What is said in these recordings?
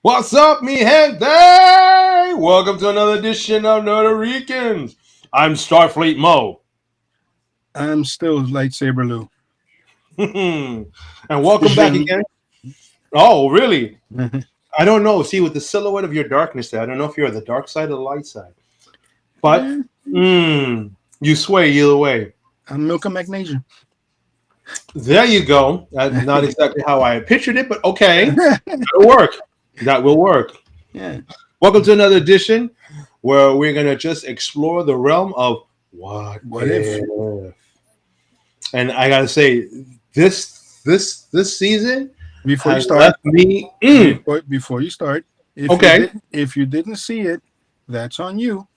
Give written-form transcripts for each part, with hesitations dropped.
What's up, mi gente? Welcome to another edition of A Rican. I'm Starfleet Mo. I'm still lightsaber Lou. And welcome back again. Oh, really? I don't know. See, with the silhouette of your darkness there, I don't know if you're the dark side or the light side. But Yeah, you sway either way. I'm Milka Magnesia. There you go. Not exactly how I pictured it, but okay. That'll work. That will work. Yeah. Welcome to another edition where we're going to just explore the realm of what What if? if. And I gotta say, this season Before you has start, left me before you start, okay. if you didn't see it, that's on you.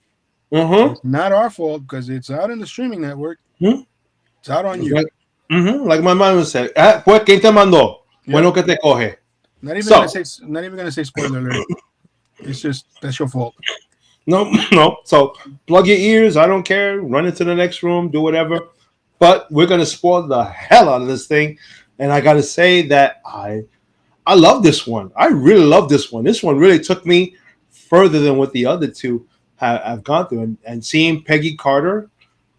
Mm-hmm. It's not our fault because it's out in the streaming network. Hmm. It's out on you. Like, like my mom would say, pues quién te mandó? Yep. Bueno que te coge. Not even gonna So say. Not even gonna say spoiler alert. It's just that's your fault. no, no. So plug your ears. I don't care. Run into the next room. Do whatever. But we're gonna spoil the hell out of this thing. And I gotta say that I love this one. I really love this one. This one really took me further than what the other two have gone through. And seeing Peggy Carter,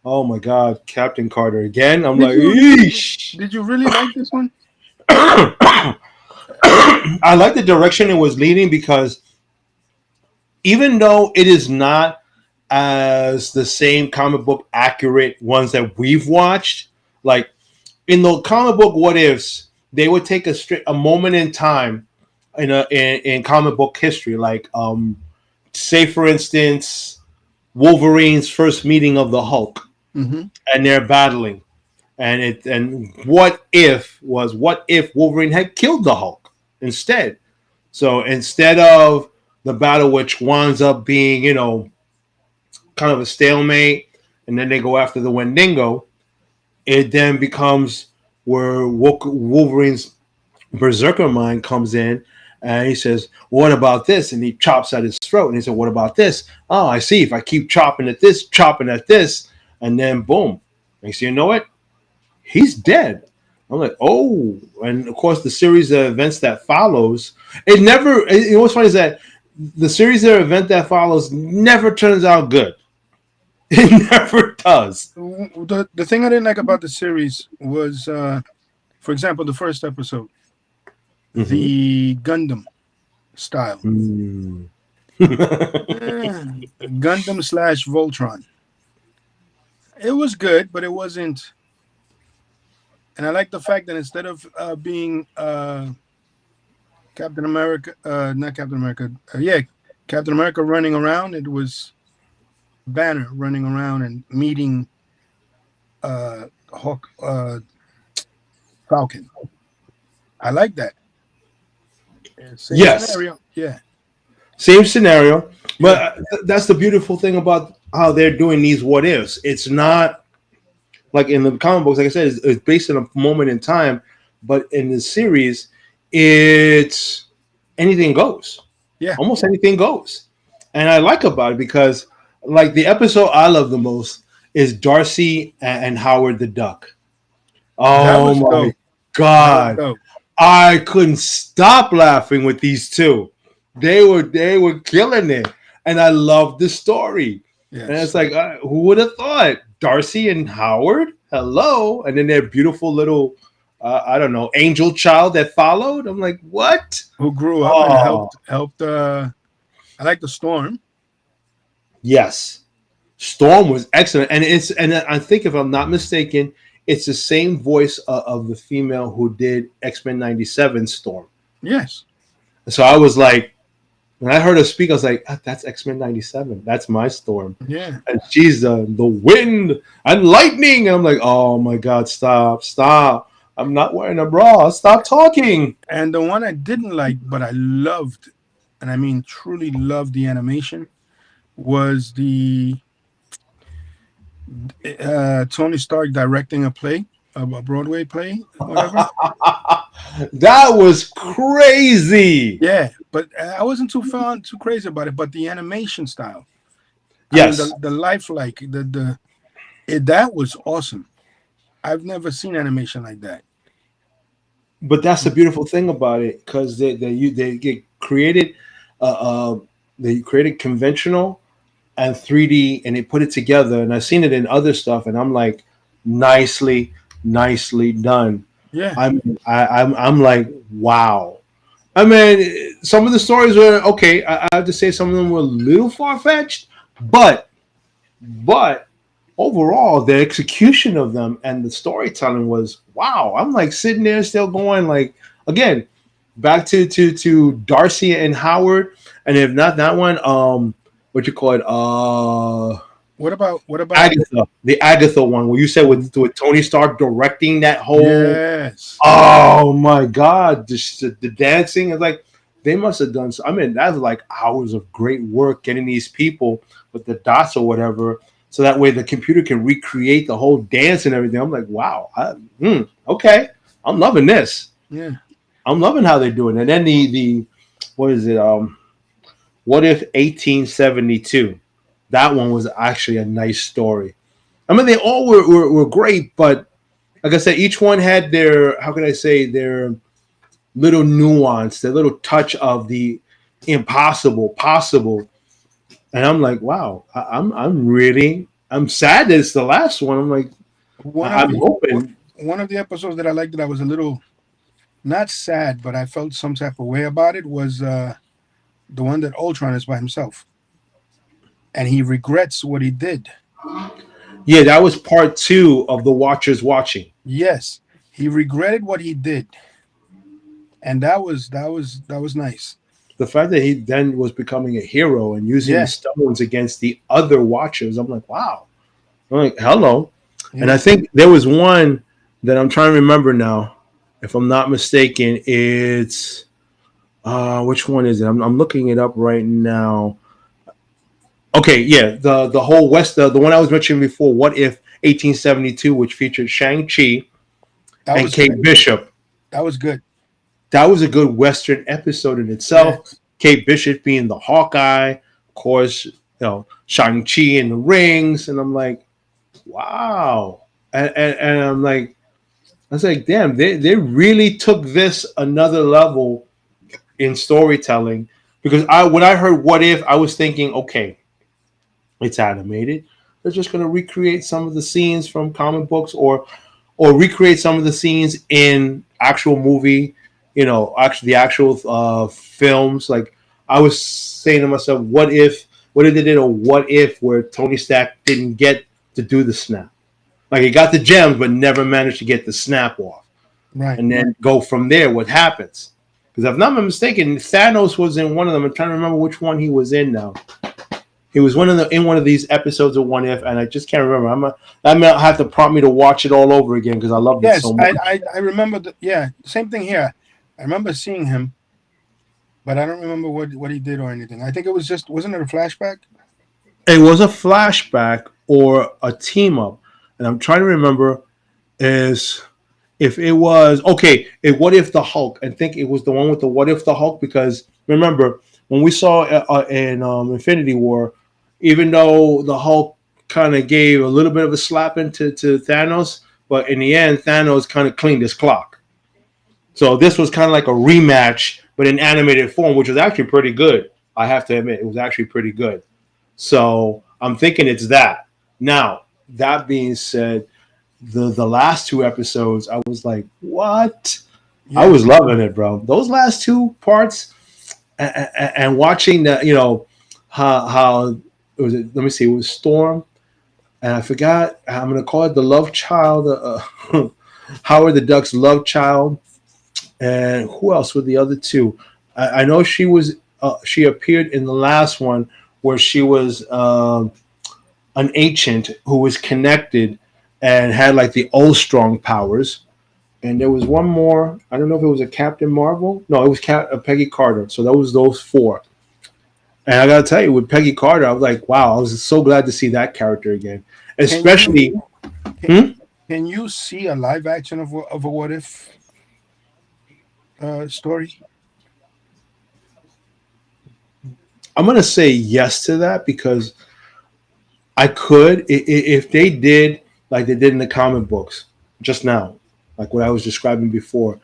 oh my God, Captain Carter again. I'm Did like, you eesh. did you really like this one? I like the direction it was leading because even though it is not as the same comic book accurate ones that we've watched, like in the comic book what ifs, they would take a moment in time in comic book history, like say for instance Wolverine's first meeting of the Hulk, Mm-hmm. and they're battling, and what if Wolverine had killed the Hulk instead. So instead of the battle, which winds up being kind of a stalemate, and then they go after the Wendigo, it then becomes where Wolverine's berserker mind comes in, and he says, "What about this?" And he chops at his throat, and he said, "What about this?" Oh, I see. If I keep chopping at this, and then boom, next thing you know it, he's dead. I'm like, oh, and of course the series of events that follows, it never. You know what's funny is that the series of event that follows never turns out good. It never does. The thing I didn't like about the series was, for example, the first episode, Mm-hmm. the Gundam style. Mm. Eh, Gundam slash Voltron. It was good, but it wasn't. And I like the fact that instead of being Captain America, not Captain America, yeah, Captain America running around, it was Banner running around and meeting Hawk, Falcon. I like that. Same Yes, scenario. Yeah, same scenario, yeah. but that's the beautiful thing about how they're doing these what ifs. It's not like in the comic books, like I said, it's based on a moment in time, but in the series, it's anything goes. Yeah, Almost anything goes, and I like about it because, like the episode I love the most is Darcy and Howard the Duck. that Oh was my dope. That was God, dope. I couldn't stop laughing with these two. They were killing it, and I loved the story. And Yes. it's like, who would have thought Darcy and Howard? Hello, and then their beautiful little, I don't know, angel child that followed. I'm like, what? Who grew up and Oh, helped. I like the Storm. yes, Storm was excellent, and I think if I'm not mistaken, it's the same voice of the female who did X-Men '97 Storm. Yes. So I was like, when I heard her speak, I was like, "Ah, that's X-Men '97. That's my Storm." Yeah. And she's the wind and lightning. And I'm like, oh my God, stop, stop. I'm not wearing a bra. Stop talking. And the one I didn't like, but I loved, and I mean truly loved the animation, was the Tony Stark directing a play, a Broadway play, whatever. That was crazy. Yeah, but I wasn't too crazy about it. But the animation style, I mean, Yes. the lifelike, that was awesome. I've never seen animation like that. But that's the beautiful thing about it because they created they created conventional and 3D, and they put it together. And I've seen it in other stuff, and I'm like, nicely, nicely done. Yeah. I'm like, wow. I mean, some of the stories were okay. I have to say some of them were a little far fetched, but overall, the execution of them and the storytelling was wow. I'm like sitting there still going like again back to Darcy and Howard, and if not that one, what you call it, What about Agatha, the Agatha one where you said with Tony Stark directing that whole. yes. Oh my God, the dancing is like they must have done. I mean, that's like hours of great work getting these people with the dots or whatever, so that way the computer can recreate the whole dance and everything. I'm like, wow, okay, I'm loving this. Yeah. I'm loving how they're doing it. And then the what is it? What if 1872? That one was actually a nice story. I mean, they all were great, but like I said, each one had their how can I say their little nuance, their little touch of the impossible possible. And I'm like, wow, I'm really I'm sad that it's the last one. I'm like, One of I'm the hoping. one of the episodes that I liked that I was a little not sad, but I felt some type of way about it was the one that Ultron is by himself and he regrets what he did. Yeah, that was part two of the Watchers watching. Yes, he regretted what he did, and that was nice. The fact that he then was becoming a hero and using the Yeah, stones against the other Watchers, I'm like, wow. I'm like, hello. And I yeah. think there was one that I'm trying to remember now. If I'm not mistaken, it's which one is it? I'm looking it up right now. Okay, yeah, the whole West, the one I was mentioning before. What if 1872, which featured Shang Chi That and was good. Kate Bishop. That was good. That was a good Western episode in itself. Yes. Kate Bishop being the Hawkeye, of course, Shang Chi in the rings, and I'm like, wow. And I'm like, I was like, damn, they really took this another level in storytelling. Because when I heard what if, I was thinking, okay, it's animated. They're just gonna recreate some of the scenes from comic books or recreate some of the scenes in actual movie, actually the actual films. Like I was saying to myself, what if they did a what if where Tony Stark didn't get to do the snap? Like he got the gems, but never managed to get the snap off, Right. and then go from there. What happens? Because if I'm not mistaken, Thanos was in one of them. I'm trying to remember which one he was in now. He was in one of these episodes of What If, and I just can't remember. That might have to prompt me to watch it all over again because I loved it Yes, so much. I remember. Yeah, same thing here. I remember seeing him, but I don't remember what he did or anything. I think it was just wasn't it a flashback? It was a flashback or a team up, and I'm trying to remember is if it was okay. What if the Hulk? I think it was the one with the What If the Hulk because remember when we saw in Infinity War, even though the Hulk kind of gave a little bit of a slap into to Thanos, but in the end Thanos kind of cleaned his clock. So this was kind of like a rematch, but in animated form, which was actually pretty good. I have to admit, it was actually pretty good. So I'm thinking it's that. Now, that being said, the last two episodes, I was like, what? I Yeah. was loving it, bro. Those last two parts and watching the, how it was. Let me see. It was Storm, and I forgot. I'm gonna call it the love child. Howard the Duck's love child, and who else were the other two? I know she was. She appeared in the last one where she was an ancient who was connected and had like the old strong powers. And there was one more. I don't know if it was a Captain Marvel. No, it was Peggy Carter. So that was those four. And I gotta tell you, with Peggy Carter, I was like, wow, I was so glad to see that character again. Can you Especially, can, hmm? can you see a live action of a what if story? I'm gonna say yes to that because I could if they did like they did in the comic books just now, like what I was describing before,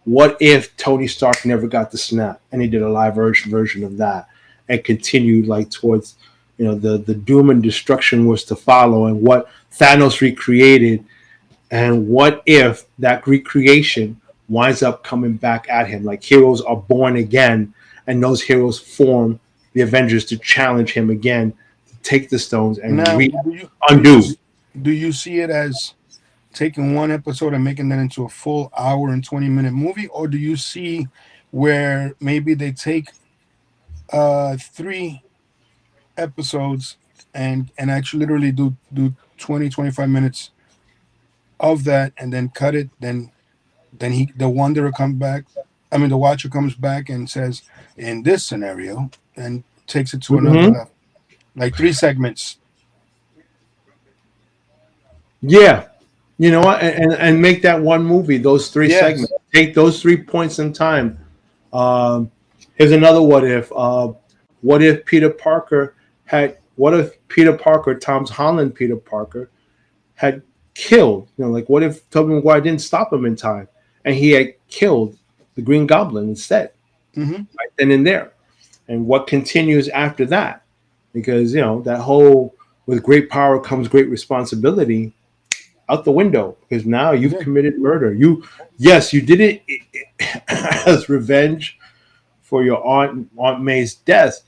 what if Tony Stark never got the snap and he did a live version of that and continued like towards, the doom and destruction was to follow, and what Thanos recreated, and what if that recreation winds up coming back at him? Like heroes are born again, and those heroes form the Avengers to challenge him again, to take the stones and Now, do you do you undo. do you see it as taking one episode and making that into a full hour and 20-minute movie, or do you see where maybe they take three episodes and actually literally do 20-25 minutes of that and then cut it, then the wanderer comes back, I mean the watcher comes back and says in this scenario and takes it to another Hmm. level, like three segments. Yeah, you know what, and make that one movie, those three Yes. segments. Take those 3 points in time. Um, Here's another what if. What if Peter Parker What if Peter Parker, Tom's Holland Peter Parker, had killed? Like what if Tobey Maguire didn't stop him in time, and he had killed the Green Goblin instead, Hmm. right then and there? And what continues after that? Because that whole with great power comes great responsibility out the window, because now you've Yeah. committed murder. Yes, you did it as revenge for your Aunt May's death,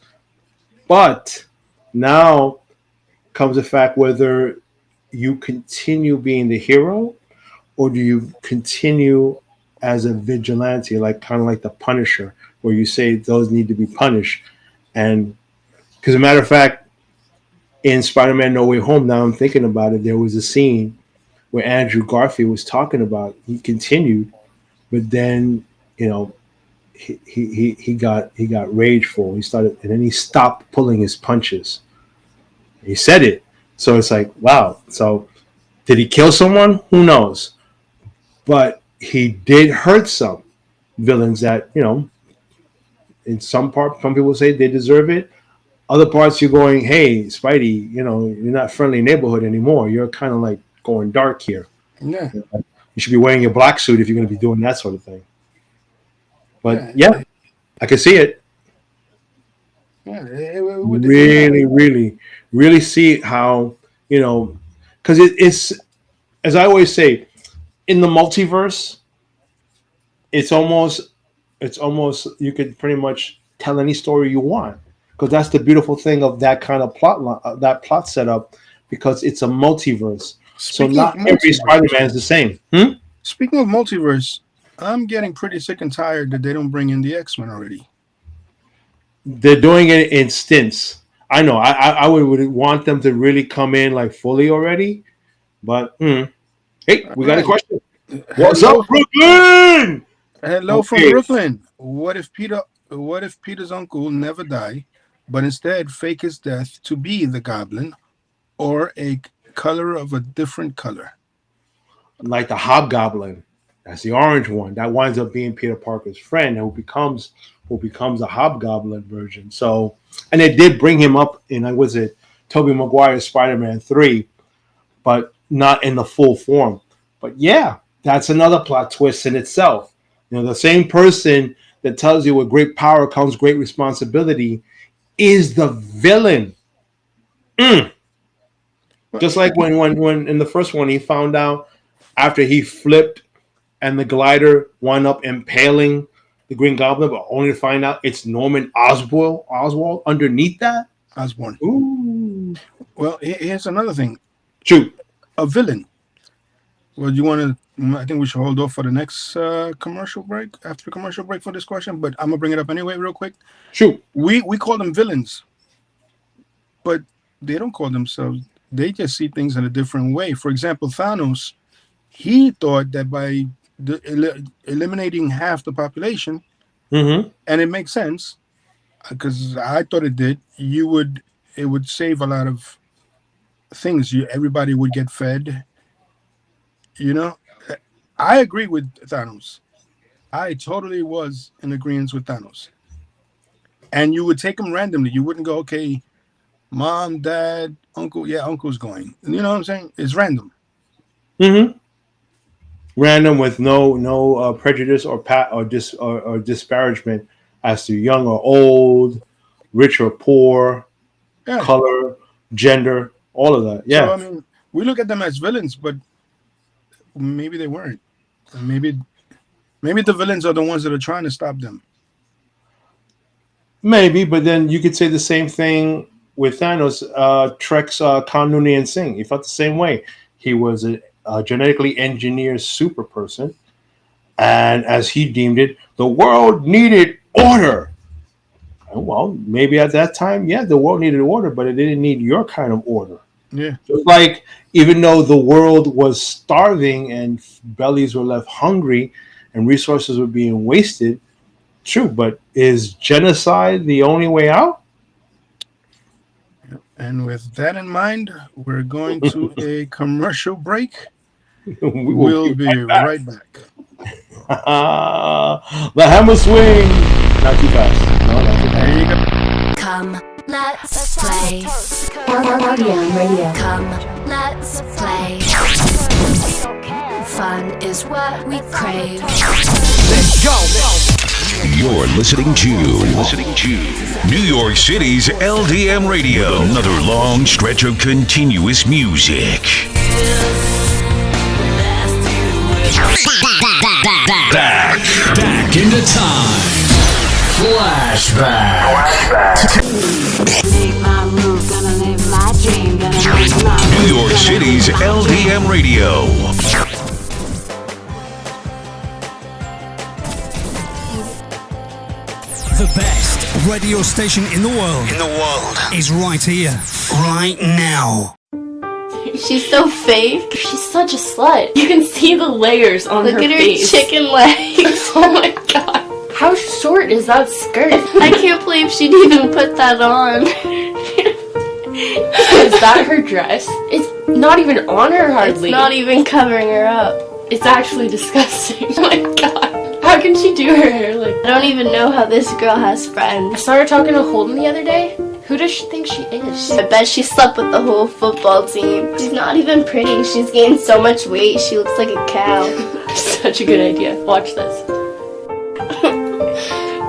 but now comes the fact whether you continue being the hero, or do you continue as a vigilante, like kind of like the Punisher, where you say those need to be punished. And because a matter of fact, in Spider-Man No Way Home, now I'm thinking about it, there was a scene where Andrew Garfield was talking about he continued, but then you know he got rageful. He started, and then he stopped pulling his punches. He said it, so it's like wow. So did he kill someone? Who knows? But he did hurt some villains that in some part, some people say they deserve it. Other parts, you're going, hey, Spidey, you're not friendly neighborhood anymore. You're kind of like going dark here. Yeah. You should be wearing your black suit if you're going to be doing that sort of thing. But Yeah. yeah, I can see it. Yeah. It would, Really, really, really see how because it's, as I always say, in the multiverse, it's almost you could pretty much tell any story you want, because that's the beautiful thing of that kind of that plot setup, because it's a multiverse. So speaking of not every multiverse, Spider-Man is the same. Hmm? speaking of multiverse, I'm getting pretty sick and tired that they don't bring in the X-Men already. They're doing it in stints. I know. I would want them to really come in like fully already, but hey, All we got a right. question. What's up, Hello, Brooklyn? hello from Okay, Brooklyn. What if Peter's uncle never die, but instead fake his death to be the Goblin or a color of a different color? like the Hobgoblin. That's the orange one. That winds up being Peter Parker's friend, who becomes a Hobgoblin version. So, and they did bring him up in, like, was it Tobey Maguire's Spider-Man 3, but not in the full form. But yeah, that's another plot twist in itself. The same person that tells you with great power comes great responsibility is the villain. Mm. Well, Just like when in the first one he found out after he flipped and the glider wound up impaling the Green Goblin, but only to find out it's Norman Oswald underneath that. Osborne. Ooh, Well, here's another thing. shoot, A villain. Well, you want to? I think we should hold off for the next commercial break. After the commercial break for this question, but I'm gonna bring it up anyway, real quick. shoot. We call them villains, but they don't call themselves. They just see things in a different way. For example, Thanos. He thought that by eliminating half the population, Mm-hmm. and it makes sense because I thought it did. It would save a lot of things. Everybody would get fed. You know, I agree with Thanos. I totally was in agreement with Thanos. And you would take them randomly. You wouldn't go, okay, mom, dad, uncle. Yeah, uncle's going. You know what I'm saying? It's random. Mm-hmm. random with no prejudice or disparagement as to young or old, rich or poor, Yeah. color, gender, all of that. So Yeah, I mean, we look at them as villains, but maybe they weren't. Maybe the villains are the ones that are trying to stop them. maybe, but then you could say the same thing with Thanos. Trek's Khan Noonien Singh. He felt the same way. He was a genetically engineered super person, and as he deemed it, the world needed order. Well, maybe at that time, yeah, the world needed order, but it didn't need your kind of order. Yeah. Just like even though the world was starving and bellies were left hungry and resources were being wasted, true, but is genocide the only way out? And with that in mind, we're going to a commercial break. We will We'll be be right back. right back. The hammer swing. Not too fast. No, not too There you fast. go. Come, let's play. LDM Radio. Come, let's play. Fun is what we crave. Let's go. You're listening to New York City's LDM Radio. Another long stretch of continuous music. Back into time. Flashback. Make my move, gonna live my dream, gonna make my New York City's LDM Radio. The best radio station in the world is right here, right now. She's so fake. She's such a slut. You can see the layers on her face. Look at her chicken legs. Oh my god. How short is that skirt? I can't believe she'd even put that on. Is that her dress? It's not even on her hardly. It's not even covering her up. It's actually disgusting. Oh my god. How can she do her hair like that? I don't even know how this girl has friends. I saw her talking to Holden the other day. Who does she think she is? I bet she slept with the whole football team. She's not even pretty. She's gained so much weight. She looks like a cow. Such a good idea. Watch this.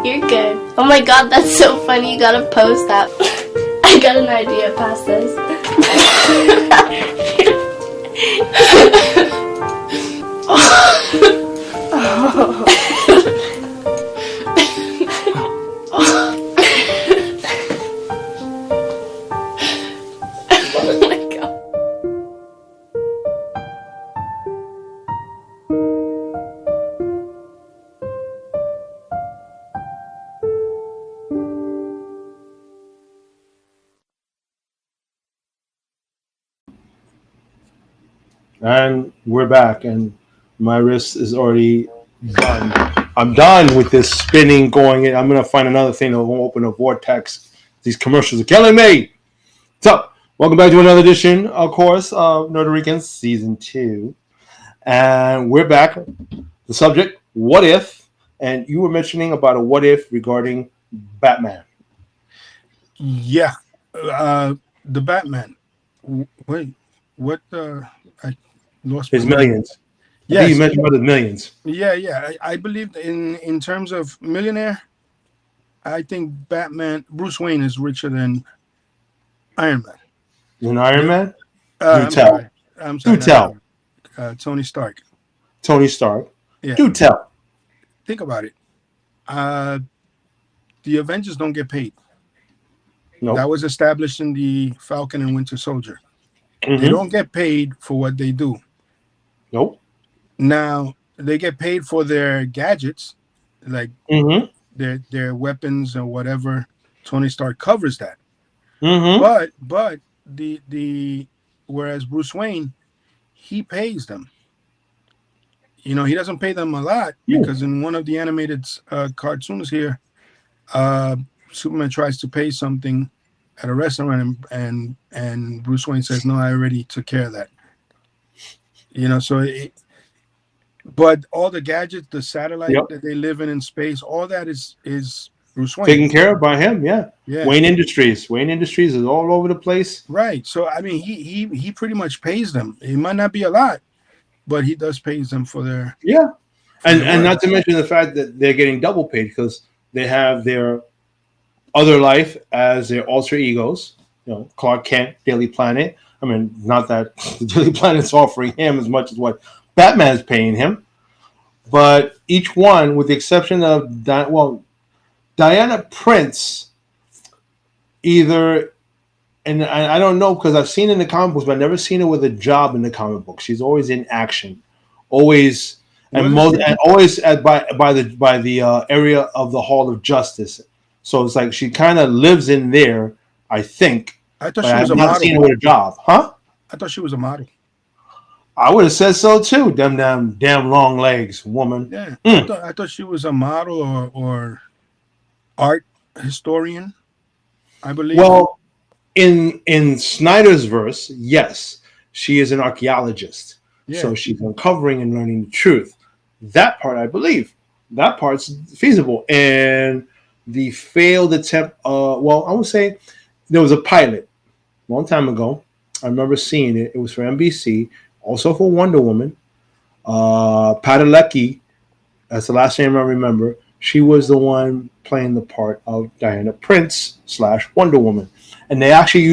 You're good. Oh my god, that's so funny. You gotta post that. I got an idea. Pass this. Oh my god. And we're back, and my wrist is already done. I'm done with this spinning going in. I'm going to find another thing to open a vortex. These commercials are killing me. So, welcome back to another edition, of course, of A Rican Season 2. And we're back. The subject, what if? And you were mentioning about a what if regarding Batman. Yeah. The Batman. Wait, what? I lost His my- millions. I Yes. think you mentioned about his millions. Yeah. I believe in terms of millionaire, I think Bruce Wayne is richer than Iron Man. An Iron Man? I'm tell. sorry. I'm sorry. Do tell. Tony Stark. Tony Stark. Yeah. Do tell. Think about it. The Avengers don't get paid. No. That was established in the Falcon and Winter Soldier. Mhm. They don't get paid for what they do. Nope. Now they get paid for their gadgets, like Mm-hmm. their weapons or whatever. Tony Stark covers that. Mm-hmm. But the whereas Bruce Wayne, he pays them. You know, he doesn't pay them a lot because in one of the animated cartoons here, Superman tries to pay something at a restaurant, and Bruce Wayne says, "No, I already took care of that." You know, but all the gadgets, the satellite that they live in space, all that is Bruce Wayne Taken care of by him, yeah. Yeah. Wayne Industries. Wayne Industries is all over the place. Right. So I mean, he pretty much pays them. It might not be a lot, but he does pay them for their and not to mention the fact that they're getting double paid because they have their other life as their alter egos. Clark Kent, Daily Planet. I mean, not that the Daily Planet's offering him as much as what Batman's paying him, but each one, with the exception of Diana Prince, either, and I don't know because I've seen it in the comic books, but I've never seen her with a job in the comic book. She's always in action, always always by the area of the Hall of Justice. So it's like she kind of lives in there, I think. I thought she was a model. I've not seen her with a job, huh? I thought she was a model. I would have said so too. Them damn long legs, woman. Yeah, I thought she was a model or art historian, I believe. Well, in Snyder's verse, yes, she is an archaeologist. Yeah. So she's uncovering and learning the truth. That part, I believe, that part's feasible. And the failed attempt, I would say there was a pilot a long time ago. I remember seeing it. It was for NBC, also for Wonder Woman. Padalecki, that's the last name I remember. She was the one playing the part of Diana Prince / Wonder Woman. And they actually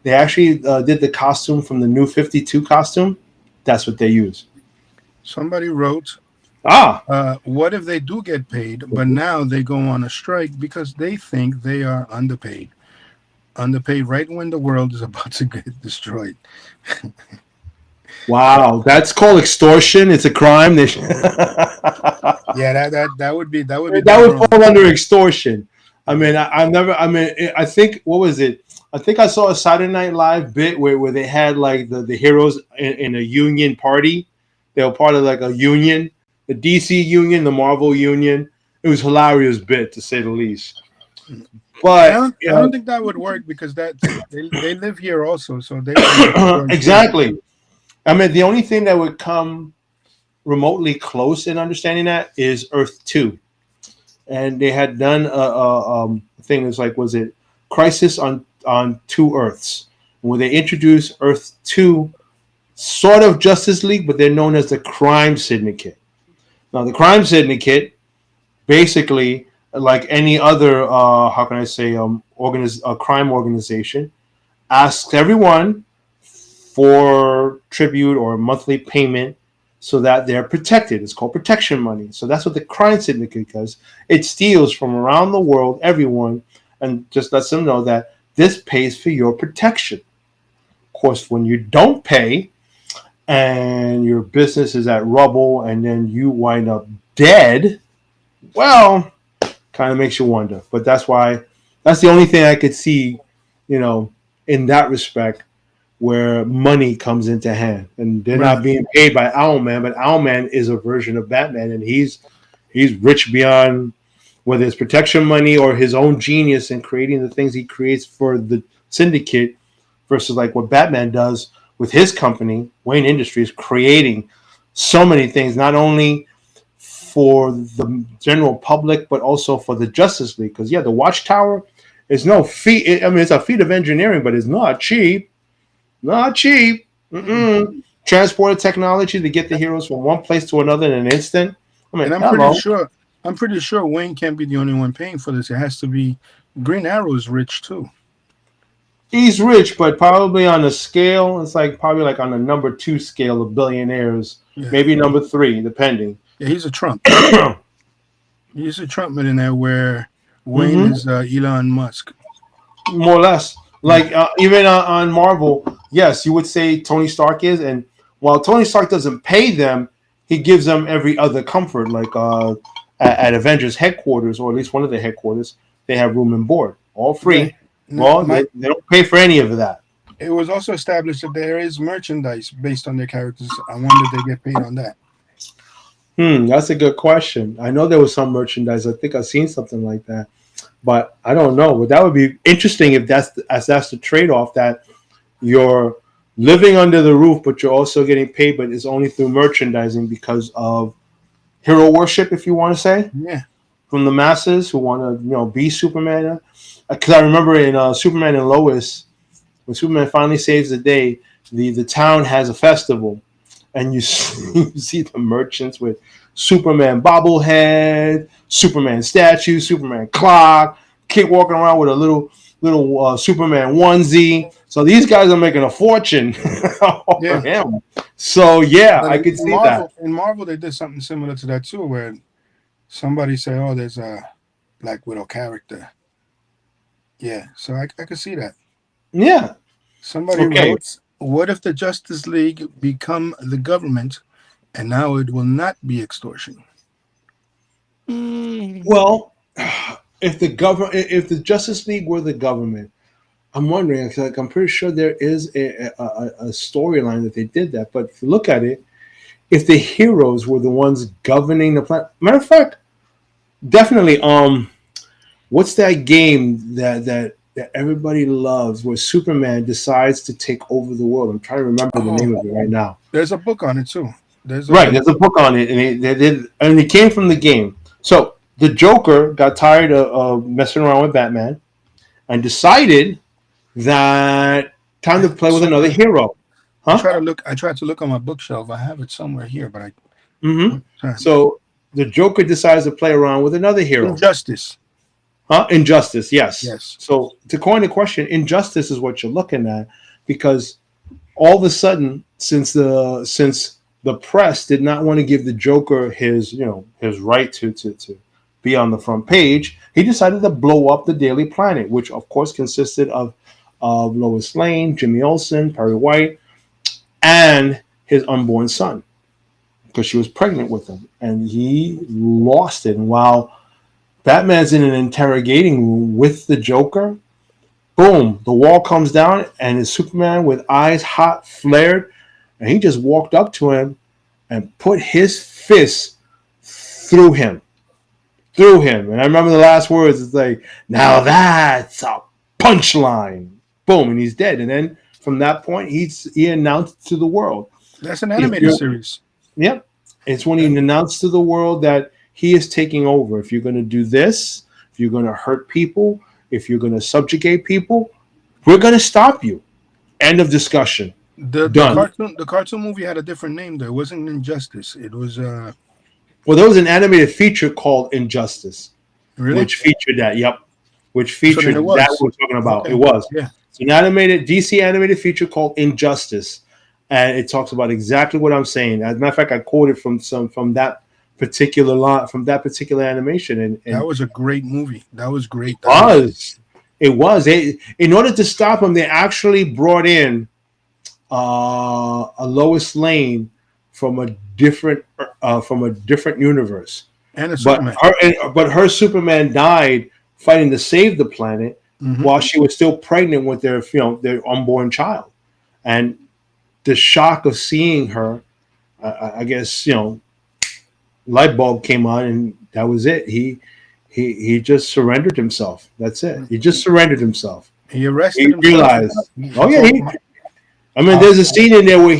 did the costume from the New 52 costume. That's what they use. Somebody wrote, what if they do get paid, but now they go on a strike because they think they are underpaid? Underpaid right when the world is about to get destroyed. Wow, that's called extortion. It's a crime. Yeah, that would fall under extortion. I mean, I think what was it? I think I saw a Saturday Night Live bit where they had like the heroes in a union party. They were part of like a union, the DC union, the Marvel union. It was a hilarious bit to say the least. But I don't think that would work because they live here also, so they exactly. I mean, the only thing that would come remotely close in understanding that is Earth 2. And they had done a thing that's like, was it Crisis on Two Earths, where they introduced Earth 2, sort of Justice League, but they're known as the Crime Syndicate. Now, the Crime Syndicate, basically, like any other, crime organization, asks everyone for tribute or monthly payment so that they're protected. It's called protection money. So that's what the Crime Syndicate does. It steals from around the world, everyone, and just lets them know that this pays for your protection. Of course, when you don't pay and your business is at rubble and then you wind up dead, well, kind of makes you wonder. But that's the only thing I could see, in that respect, where money comes into hand. And they're not being paid by Owlman, but Owlman is a version of Batman, and he's rich beyond whether it's protection money or his own genius in creating the things he creates for the syndicate versus like what Batman does with his company, Wayne Industries, creating so many things, not only for the general public, but also for the Justice League. Because, the Watchtower is no feat. I mean, it's a feat of engineering, but it's not cheap. Not cheap. Transported technology to get the heroes from one place to another in an instant. I mean, and I'm pretty sure Wayne can't be the only one paying for this. It has to be Green Arrow's rich too. He's rich, but probably on a scale, it's like probably like on a number 2 scale of billionaires, maybe number 3, depending. Yeah, he's a Trump. He's a Trump millionaire where Wayne is Elon Musk. More or less. Like even on Marvel, yes, you would say Tony Stark is. And while Tony Stark doesn't pay them, he gives them every other comfort. Like at Avengers headquarters, or at least one of the headquarters, they have room and board. All free. They don't pay for any of that. It was also established that there is merchandise based on their characters. I wonder if they get paid on that. That's a good question. I know there was some merchandise. I think I've seen something like that, but I don't know. But that would be interesting if that's the trade-off, that you're living under the roof, but you're also getting paid, but it's only through merchandising because of hero worship, if you want to say. Yeah. From the masses who want to, be Superman. Because I remember in Superman and Lois, when Superman finally saves the day, the town has a festival. and you see the merchants with Superman bobblehead, Superman statue, Superman clock, kid walking around with a little Superman onesie. So these guys are making a fortune off of Yeah. him. So yeah, But I could see that. In Marvel, they did something similar to that too, where somebody said, "Oh, there's a Black Widow character." Yeah, so I could see that. Yeah. Somebody Okay. wrote, "What if the Justice League become the government, and now it will not be extortion?" Well, if the Justice League were the government, I'm wondering. Like, I'm pretty sure there is a storyline that they did that. But if you look at it, if the heroes were the ones governing the planet, matter of fact, definitely. What's that game that everybody loves where Superman decides to take over the world? I'm trying to remember the name of it right now. There's a book on it too. There's There's a book on it, and it came from the game. So the Joker got tired of messing around with Batman and decided that time to play with another hero. I tried to look on my bookshelf. I have it somewhere here, but So the Joker decides to play around with another hero. Injustice. Injustice, yes. Yes. So to coin the question, injustice is what you're looking at, because all of a sudden, since the press did not want to give the Joker his right to be on the front page, he decided to blow up the Daily Planet, which of course consisted of Lois Lane, Jimmy Olsen, Perry White, and his unborn son, because she was pregnant with him, and he lost it. And while Batman's in an interrogating room with the Joker, boom, the wall comes down, and it's Superman with eyes hot, flared, and he just walked up to him and put his fist through him. And I remember the last words, it's like, "Now that's a punchline." Boom, and he's dead. And then from that point, he announced to the world. That's an animated series. Yep. It's when he announced to the world that he is taking over. If you're going to do this, if you're going to hurt people, if you're going to subjugate people, we're going to stop you. End of discussion. The cartoon movie had a different name though. It wasn't Injustice. It was Well, there was an animated feature called Injustice, really? which featured that. Yep. Which featured that we're talking about. Okay. It was. Yeah. It's an animated DC animated feature called Injustice, and it talks about exactly what I'm saying. As a matter of fact, I quoted from that particular line, from that particular animation, and that was a great movie. That was great. It was. In order to stop him, they actually brought in a Lois Lane from a different universe, and a Superman. But her Superman died fighting to save the planet, while she was still pregnant with their unborn child, and the shock of seeing her, I guess light bulb came on, and that was it. He just surrendered himself. That's it. He just surrendered himself. He arrested He himself. realized. Oh yeah. There's a scene in there where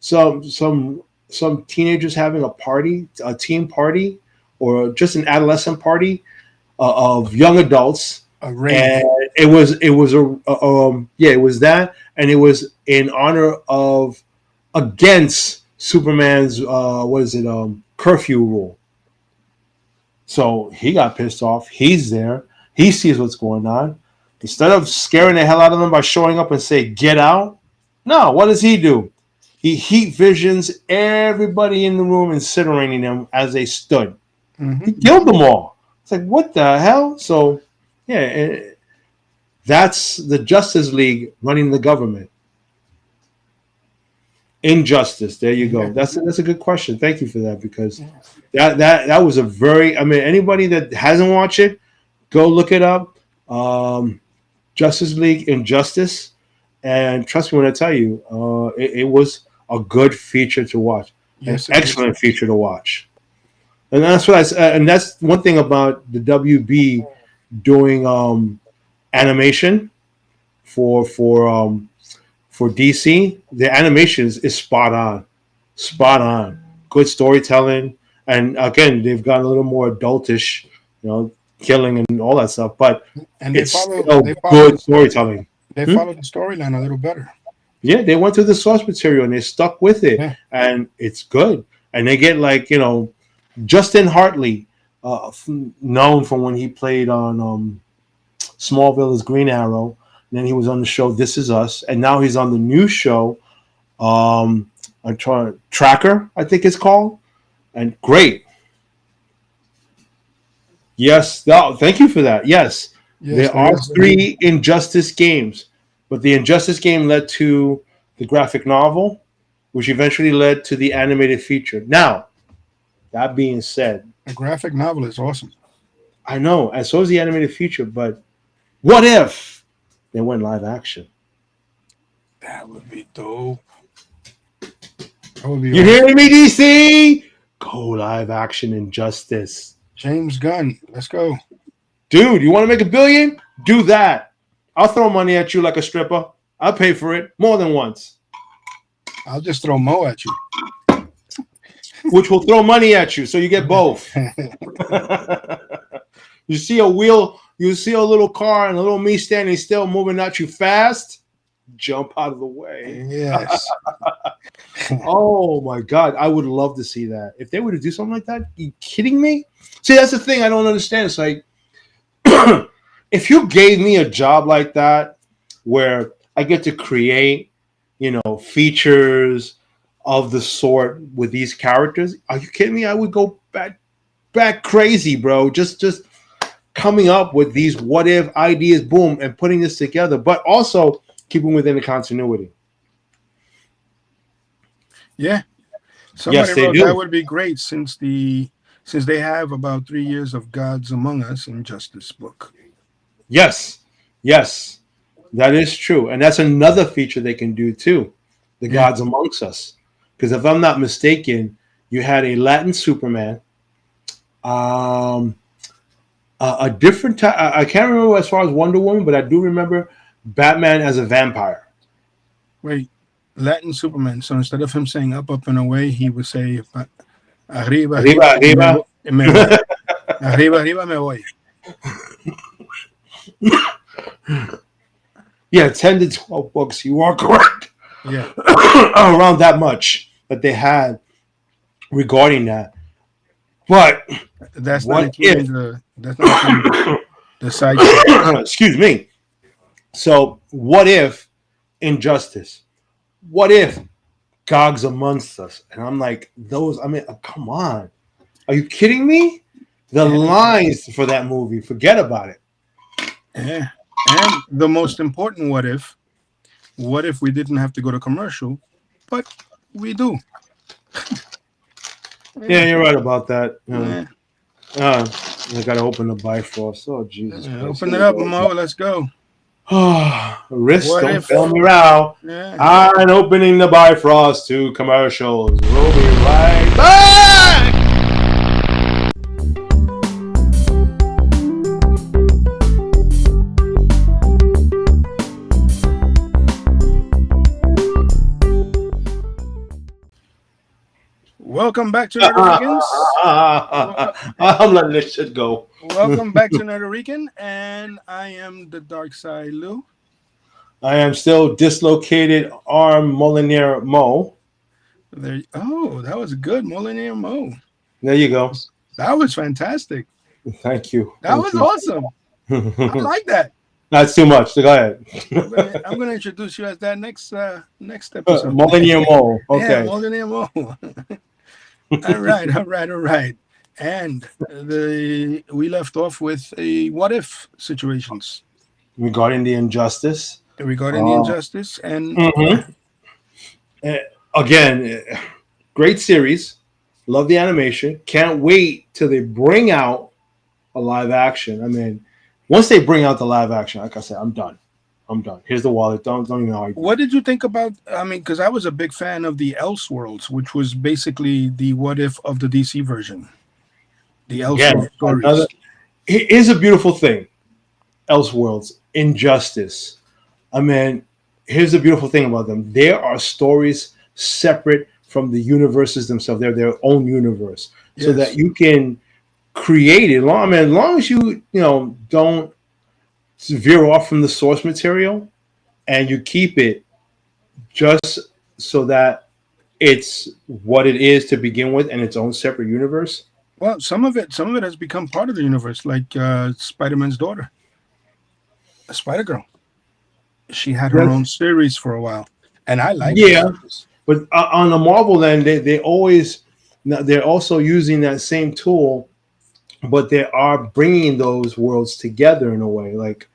some teenagers having a team party, or just an adolescent party of young adults. And it was that, and it was in honor of against Superman's curfew rule. So he got pissed off. He's there. He sees what's going on. Instead of scaring the hell out of them by showing up and say, "Get out," no, what does he do? He heat visions everybody in the room, incinerating them as they stood. He killed them all. It's like, what the hell? So, yeah, that's the Justice League running the government. Injustice. There you go. That's a good question. Thank you for that, because that was a very. Anybody that hasn't watched it, go look it up. Justice League Injustice, and trust me when I tell you, it was a good feature to watch. Yes, an excellent feature to watch. And that's what and that's one thing about the WB doing animation for DC. The animation is spot on. Good storytelling, and again, they've gotten a little more adultish, killing and all that stuff. But and it's good storytelling. They follow the storyline a little better. Yeah, they went to the source material and they stuck with it, Yeah. and it's good. And they get Justin Hartley, known from when he played on Smallville as Green Arrow. And then he was on the show This Is Us, and now he's on the new show, Tracker, I think it's called, and great. Yes, thank you for that. Yes, there are is. 3 Injustice games, but the Injustice game led to the graphic novel, which eventually led to the animated feature. Now, that being said, A graphic novel is awesome. I know, and so is the animated feature, but what if they went live action? That would be dope. That would be You awesome. hearing me, DC? Go live action Injustice. James Gunn, let's go. Dude, you want to make $1 billion? Do that. I'll throw money at you like a stripper. I'll pay for it more than once. I'll just throw Mo at you. Which will throw money at you, so you get both. You see a wheel, you see a little car and a little me standing still moving at you fast, jump out of the way. Yes. Oh my God, I would love to see that. If they were to do something like that, are you kidding me? See, that's the thing I don't understand. It's like, if you gave me a job like that where I get to create, features of the sort with these characters, are you kidding me? I would go back crazy, bro. Just coming up with these what if ideas, boom, and putting this together, but also keeping within the continuity. Yeah. Somebody Yes, they wrote do. that would be great since they have about 3 years of Gods Among Us Injustice book. Yes, that is true, and that's another feature they can do too. The Gods Amongst Us, because if I'm not mistaken, you had a Latin Superman, a different type. I can't remember as far as Wonder Woman, but I do remember Batman as a vampire. Wait, Latin Superman. So instead of him saying up and away, he would say arriba, Arriba, arriba. me voy. Arriba, arriba, me voy. Yeah, 10 to 12 books. You are correct. Yeah. Around that much that they had regarding that. But That's what not including the side. Excuse me. So what if Injustice? What if Gods Amongst Us? And I'm like, come on. Are you kidding me? The lines for that movie, forget about it. Yeah. And the most important what if we didn't have to go to commercial, but we do. Yeah, you're right about that. Yeah. I gotta open the Bifrost. Oh, Jesus Christ. Open it up, Mo. Let's go. Wrist, What don't if- fail me now. Yeah. I'm opening the Bifrost to commercials. We'll be right back. Welcome back to Nerdo Ricans. I'm letting this shit go. Welcome back to Nerdo Rican, and I am the Dark Side Lou. I am still dislocated arm Molinier Mo. That was good, Molinier Mo. There you go. That was fantastic. Thank you. That was awesome. I like that. Not too much. So go ahead. I'm gonna introduce you as that next episode. Molinier Mo. Okay. Yeah, Molinier Mo. All right. And we left off with a what if situations Regarding the injustice. regarding the injustice and again, great series. Love the animation. Can't wait till they bring out a live action. I mean, once they bring out the live action, like I said, I'm done. Here's the wallet. Don't even argue. What did you think about? I mean, because I was a big fan of the Elseworlds, which was basically the what if of the DC version. The Elseworlds stories. It is a beautiful thing. Elseworlds, Injustice. I mean, here's the beautiful thing about them. There are stories separate from the universes themselves. They're their own universe. Yes. So that you can create it. As long as you don't veer off from the source material and you keep it just so that it's what it is to begin with and its own separate universe? Well, some of it has become part of the universe, like Spider-Man's daughter, Spider Girl. She had her own series for a while, and I like the Yeah, actress. but on the Marvel end, they always they're also using that same tool, but they are bringing those worlds together in a way, like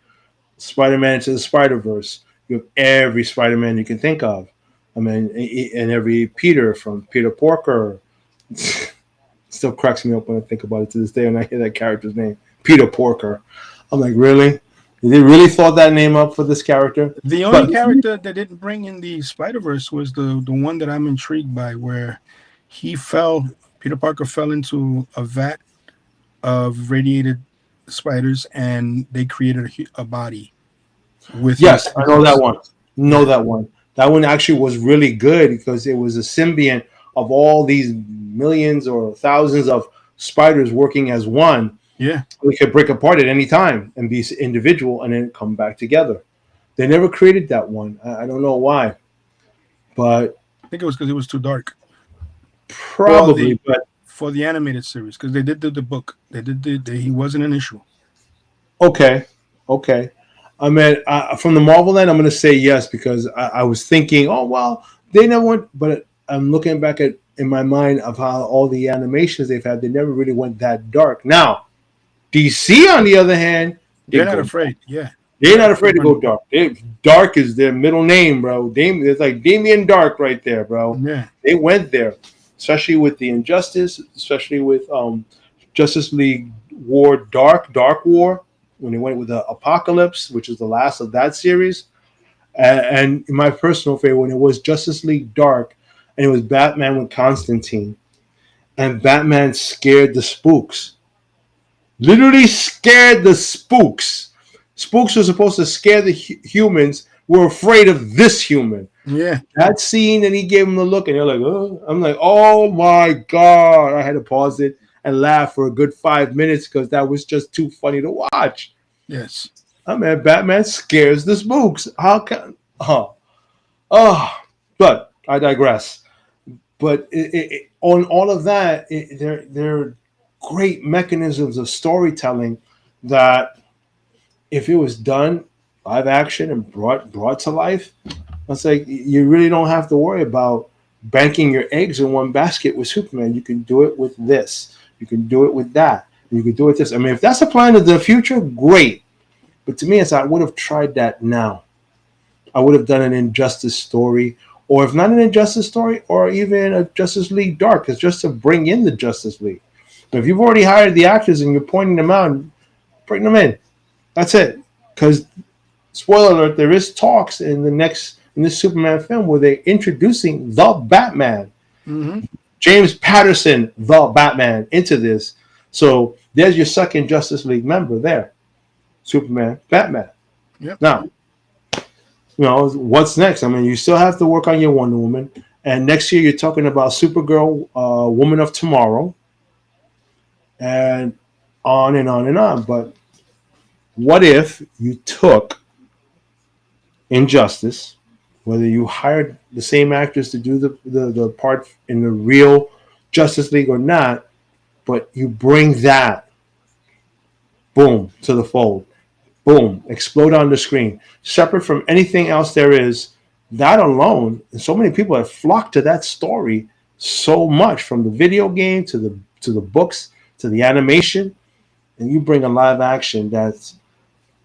Spider-Man into the Spider-Verse. You have every Spider-Man you can think of. I mean, and every Peter from Peter Porker. Still cracks me up when I think about it to this day when I hear that character's name, Peter Porker. I'm like, really? They really thought that name up for this character? The only But character that didn't bring in the Spider-Verse was the one that I'm intrigued by, where Peter Parker fell into a vat of radiated spiders, and they created a body with yes, his I know that essence. one. Know Yeah, that one. That one actually was really good because it was a symbiont of all these millions or thousands of spiders working as one. yeah. We could break apart at any time and be individual and then come back together. They never created that one. I don't know why, but I think it was because it was too dark for the probably. But animated series, because they did do the book. They did he wasn't an issue. okay, okay. I mean, from the Marvel end, I'm going to say yes because I was thinking, oh well, they never went. But I'm looking back at in my mind of how all the animations they've had, they never really went that dark. Now, DC, on the other hand, they They're not go. afraid. Yeah, They're not afraid to go dark. Dark is their middle name, bro. It's like Damien Dark right there, bro. Yeah, They went there, especially with the Injustice, especially with Justice League Dark War, when they went with the Apocalypse, which is the last of that series. And in my personal favorite, when it was Justice League Dark, and it was Batman with Constantine, and Batman scared the spooks. Literally scared the spooks. Spooks were supposed to scare the humans. We're afraid of this human. yeah. That scene, and he gave him the look, and they're like, oh. I'm like, oh my God. I had to pause it and laugh for a good 5 minutes because that was just too funny to watch. Yes. I mean, Batman scares the spooks. How can. But I digress. But on all of that, they're great mechanisms of storytelling that if it was done live action and brought to life, it's like you really don't have to worry about banking your eggs in one basket with Superman. You can do it with this. You can do it with that. You can do it this. I mean, if that's a plan of the future, great. But to me, it's I would have tried that now. I would have done an Injustice story, or if not an Injustice story, or even a Justice League Dark. It's just to bring in the Justice League. But if you've already hired the actors and you're pointing them out, bring them in. That's it. Because, spoiler alert, there is talks in this Superman film where they're introducing the Batman, James Patterson, the Batman, into this. So there's your second Justice League member there, Superman, Batman. Yep. Now, what's next? I mean, you still have to work on your Wonder Woman, and next year you're talking about Supergirl, Woman of Tomorrow, and on and on and on. But what if you took Injustice, whether you hired the same actors to do the part in the real Justice League or not, but you bring that, boom, to the fold, boom, explode on the screen, separate from anything else there is. That alone, and so many people have flocked to that story so much, from the video game to the books to the animation, and you bring a live action that's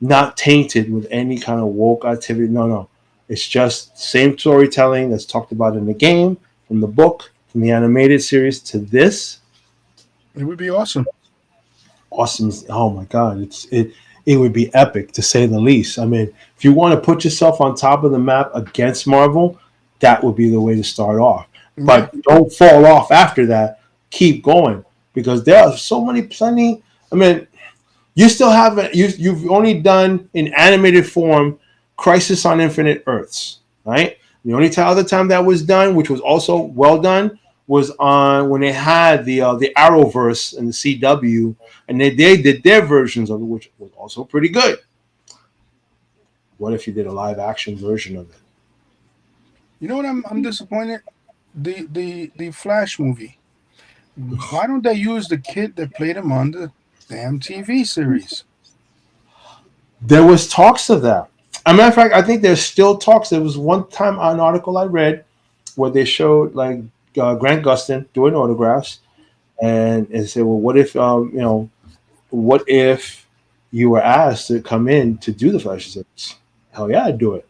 not tainted with any kind of woke activity. No. It's just same storytelling that's talked about in the game, from the book, from the animated series to this. It would be awesome. Awesome. Oh my God. It would be epic, to say the least. I mean, if you want to put yourself on top of the map against Marvel, that would be the way to start off. But don't fall off after that. Keep going, because there are plenty. I mean, you still haven't. You've only done in animated form Crisis on Infinite Earths, right? The only other time that was done, which was also well done, was on when they had the Arrowverse and the CW, and they did their versions of it, which was also pretty good. What if you did a live action version of it? You know what? I'm disappointed. The Flash movie. Why don't they use the kid that played him on the damn TV series? There was talks of that. As a matter of fact, I think there's still talks. There was one time an article I read where they showed like Grant Gustin doing autographs, and it said, "Well, what if what if you were asked to come in to do the Flash series?" Hell yeah, I'd do it.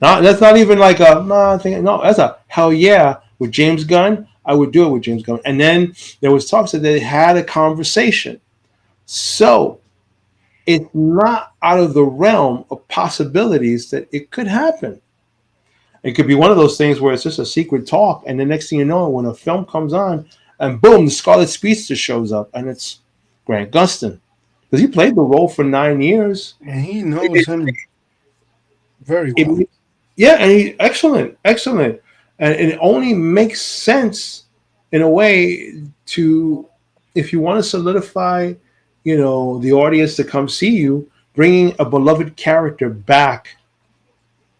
Not that's not even like a no. No, that's a hell yeah with James Gunn. I would do it with James Gunn. And then there was talks that they had a conversation. So it's not out of the realm of possibilities that it could happen. It could be one of those things where it's just a secret talk, and the next thing you know, when a film comes on, and boom, the Scarlet Speedster shows up, and it's Grant Gustin because he played the role for 9 years, and he knows him very well. Yeah, and he excellent, and it only makes sense in a way to if you want to solidify, the audience to come see you, bringing a beloved character back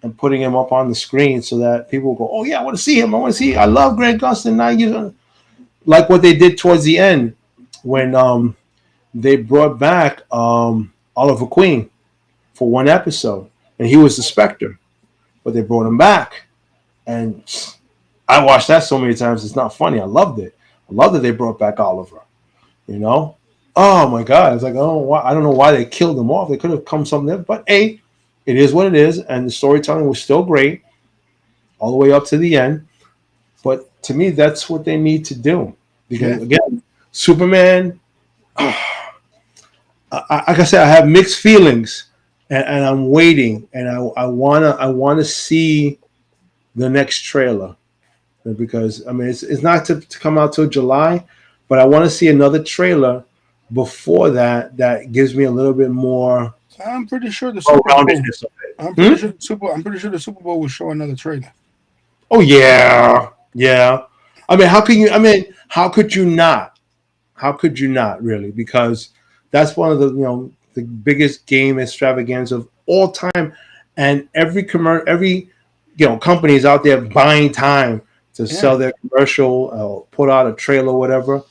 and putting him up on the screen so that people will go, oh yeah, I want to see him. I love Grant Gustin. 9 years, like what they did towards the end when they brought back Oliver Queen for one episode, and he was the Spectre, but they brought him back, and I watched that so many times. It's not funny. I loved it. I love that they brought back Oliver. Oh my God! It's like, oh, I don't know why they killed him off. They could have come something else, but hey, it is what it is, and the storytelling was still great all the way up to the end. But to me, that's what they need to do because again, Superman. Like I said, I have mixed feelings, and I'm waiting, and I wanna see the next trailer because I mean it's not to come out till July, but I want to see another trailer before that gives me a little bit more. I'm pretty sure the Super Bowl. I'm pretty sure the Super Bowl will show another trailer. Oh yeah. I mean, how could you not? How could you not really? Because that's one of the biggest game extravaganza of all time, and every company is out there buying time to sell their commercial, or put out a trailer, or whatever.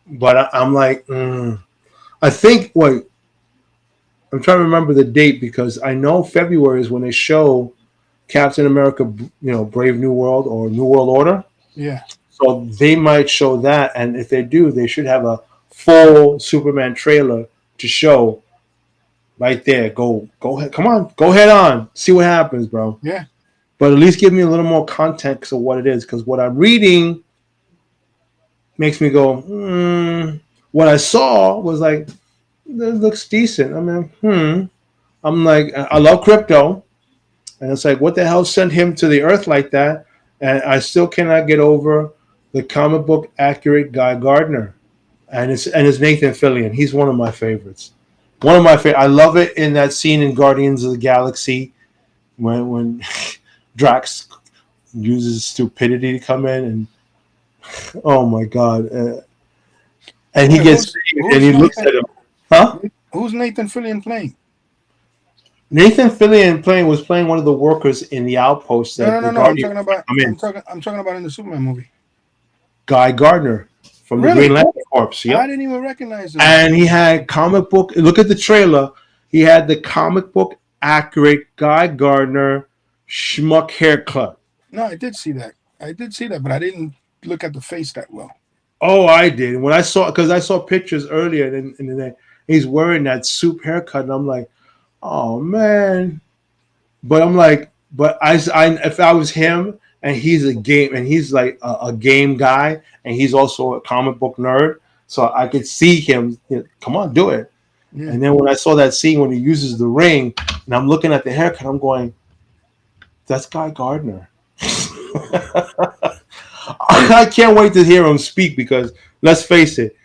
But I'm like, I think I'm trying to remember the date because I know February is when they show Captain America, Brave New World or New World Order. Yeah. So they might show that, and if they do, they should have a full Superman trailer to show right there. Go ahead, come on, go head on, see what happens, bro. Yeah. But at least give me a little more context of what it is, because what I'm reading makes me go, What I saw was like, this looks decent. I mean, I'm like, I love crypto, and it's like, what the hell sent him to the earth like that? And I still cannot get over the comic book accurate Guy Gardner, and it's Nathan Fillion. He's one of my favorites. One of my favorite. I love it in that scene in Guardians of the Galaxy when Drax uses stupidity to come in, and oh my God, and he gets and he looks at him, huh? Who's Nathan Fillion playing? Nathan Fillion was playing one of the workers in the outpost. No. I'm talking about in the Superman movie. Guy Gardner from the Green Lantern Corps. Yep. I didn't even recognize him. And he had comic book. Look at the trailer. He had the comic book accurate Guy Gardner schmuck haircut. No, I did see that, but I didn't look at the face that well. Oh, I did. When I saw pictures earlier in the day, he's wearing that soup haircut, and I'm like, oh man. But I'm like, if I was him, and he's like a game guy, and he's also a comic book nerd, so I could see him. Come on, do it. Yeah. And then when I saw that scene when he uses the ring, and I'm looking at the haircut, I'm going, that's Guy Gardner. I can't wait to hear him speak because let's face it,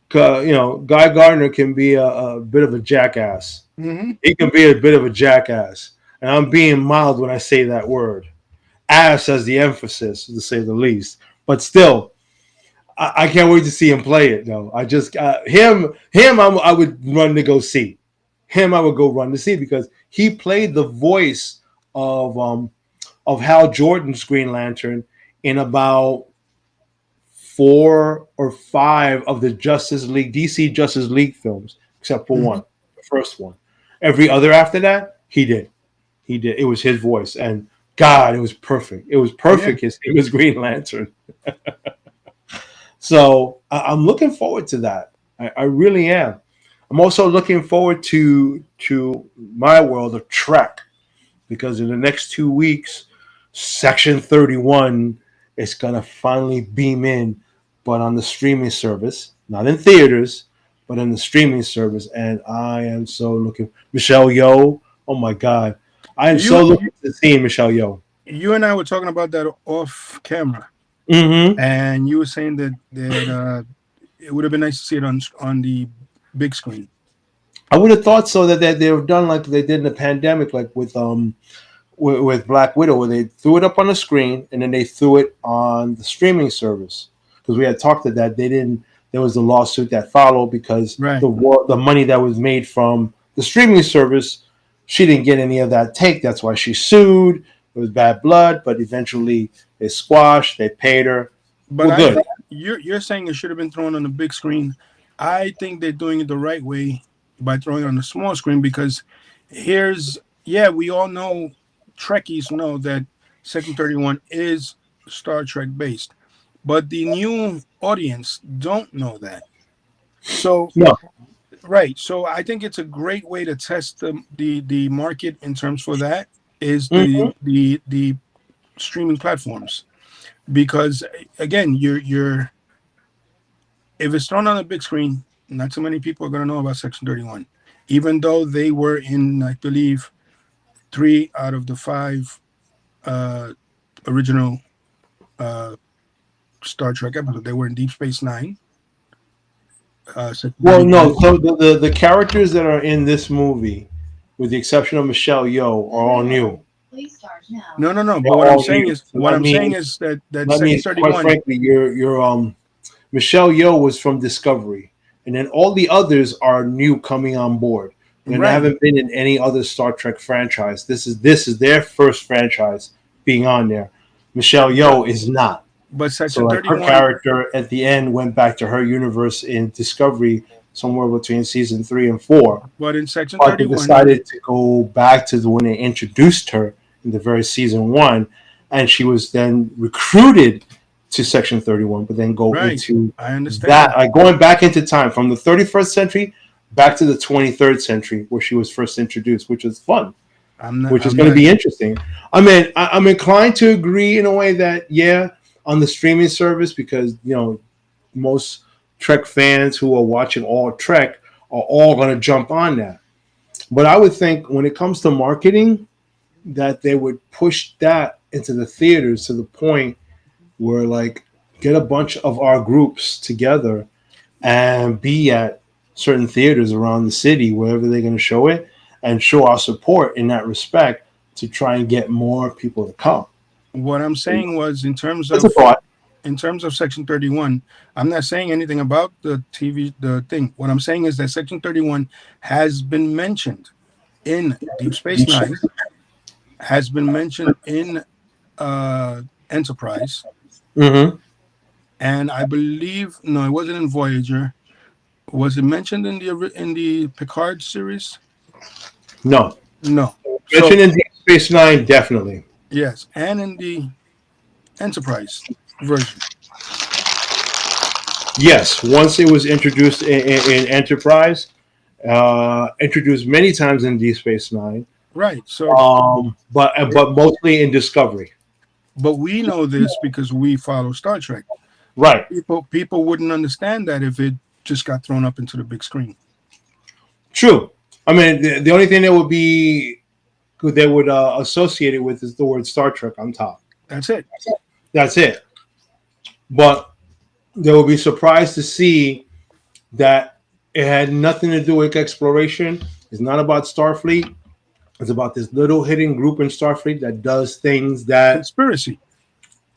Guy Gardner can be a bit of a jackass. Mm-hmm. He can be a bit of a jackass, and I'm being mild when I say that word. Ass has the emphasis, to say the least. But still, I can't wait to see him play it, though. I just him. I would run to go see him. I would go run to see because he played the voice of of Hal Jordan's Green Lantern in about 4 or 5 of the DC Justice League films, except for one, the first one. Every other after that, he did. It was his voice, and God, it was perfect. It was perfect. Yeah. It was Green Lantern. So I'm looking forward to that. I really am. I'm also looking forward to my world of Trek, because in the next 2 weeks, Section 31 is gonna finally beam in, but on the streaming service, not in theaters, but in the streaming service. And I am so looking. Michelle Yeoh, oh my God, I am so looking to see Michelle Yeoh. You and I were talking about that off camera, Mm-hmm. and you were saying that it would have been nice to see it on the big screen. I would have thought so, that they have done like they did in the pandemic, like with Black Widow, where they threw it up on the screen and then they threw it on the streaming service. Because we had talked that they didn't. There was a lawsuit that followed because the money that was made from the streaming service, she didn't get any of that take. That's why she sued. It was bad blood, but eventually they squashed. They paid her. But We're good. You're saying it should have been thrown on the big screen. I think they're doing it the right way by throwing it on the small screen, because we all know, Trekkies know that Section 31 is Star Trek based, but the new audience don't know that. So right. So I think it's a great way to test the market in terms for that is the streaming platforms, because again, you're if it's thrown on a big screen, not so many people are going to know about Section 31, even though they were in, I believe, 3 out of the 5 original Star Trek episodes. They were in Deep Space Nine. Well, no. So the characters that are in this movie, with the exception of Michelle Yeoh, are all new. No. But what I'm saying is that Section 31. Quite frankly, your Michelle Yeoh was from Discovery, and then all the others are new coming on board. They haven't been in any other Star Trek franchise. This is their first franchise being on there. Michelle Yeoh is not. But Section 31, her character at the end went back to her universe in Discovery somewhere between season 3 and 4. But in Section 31, they decided to go back to when they introduced her in the very season 1, and she was then recruited to Section 31, but then go into that. Going back into time from the 31st century back to the 23rd century, where she was first introduced, which is fun, which is going to be interesting. I mean, I'm inclined to agree in a way that, on the streaming service, because, most Trek fans who are watching all Trek are all going to jump on that. But I would think when it comes to marketing, that they would push that into the theaters to the point where, like, get a bunch of our groups together and be at certain theaters around the city, wherever they're going to show it, and show our support in that respect to try and get more people to come. What I'm saying was, in terms of Section 31, I'm not saying anything about the thing. What I'm saying is that Section 31 has been mentioned in Deep Space Nine, has been mentioned in Enterprise, and I believe it wasn't in Voyager. Was it mentioned in the Picard series? No. Mentioned in Deep Space Nine, definitely. Yes, and in the Enterprise version. Yes, once it was introduced in Enterprise, introduced many times in Deep Space Nine. Right. So, but mostly in Discovery. But we know this because we follow Star Trek. Right. People wouldn't understand that if it just got thrown up into the big screen. True. I mean, the only thing that would be they would associate it with is the word Star Trek on top. That's it. But they will be surprised to see that it had nothing to do with exploration. It's not about Starfleet. It's about this little hidden group in Starfleet that does things that conspiracy.